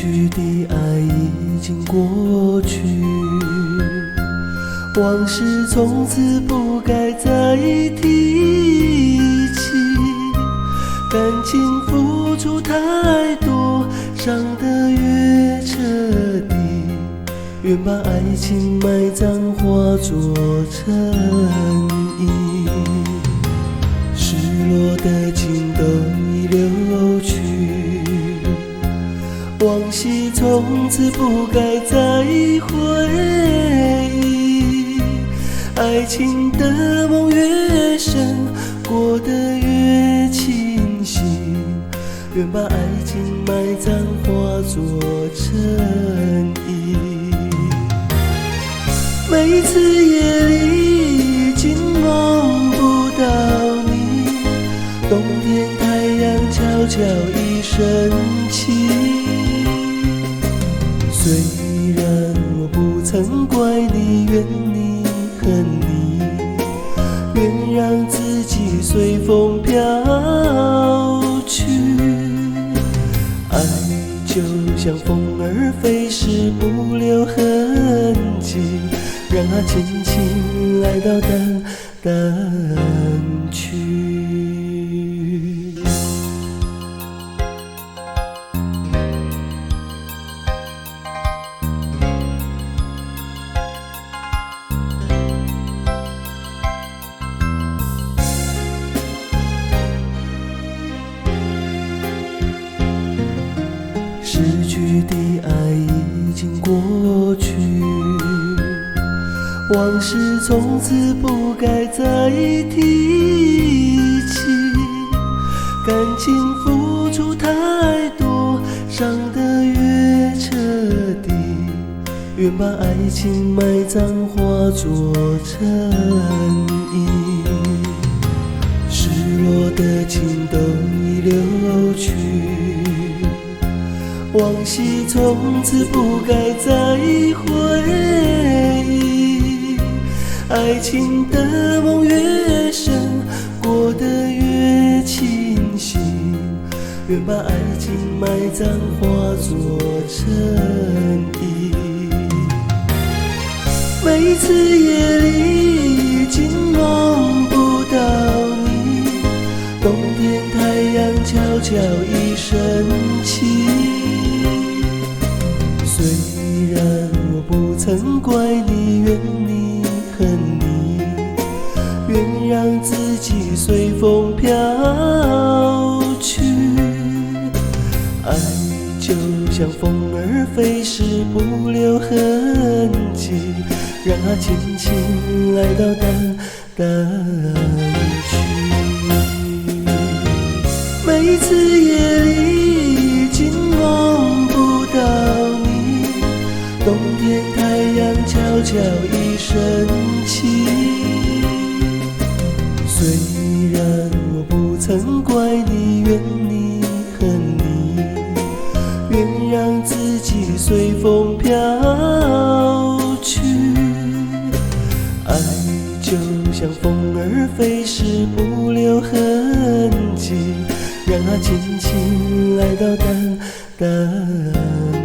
去的爱已经过去，往事从此不该再提起。感情付出太多，伤得越彻底，愿把爱情埋葬，化作尘衣。失落的情都已流去，往昔从此不该再回忆。爱情的梦越深，过得越清晰，愿把爱情埋葬，化作尘衣。每次夜里竟梦不到你，冬天太阳悄悄已升起。虽然我不曾怪你，怨你恨你，愿让自己随风飘去。爱就像风儿飞逝，不留痕迹，让它轻轻来到，淡淡去。逝去的爱已经过去，往事从此不该再提起。感情付出太多，伤得越彻底，愿把爱情埋葬，化作尘衣。失落的情都已流去，往昔从此不该再回忆。爱情的梦越深，过得越清晰，愿把爱情埋葬，化作尘衣。每次夜里竟梦不到你，冬天太阳悄悄已升起。虽然我不曾怪你，怨你恨你，愿让自己随风飘去。爱就像风儿飞逝，不留痕迹，让它轻轻来到，淡淡去。每次夜里竟梦不到你，冬天太阳悄悄已升起。虽然我不曾怪你，怨你恨你，愿让自己随风飘去。爱就像风儿飞逝，不留痕迹，让它轻轻来到，淡淡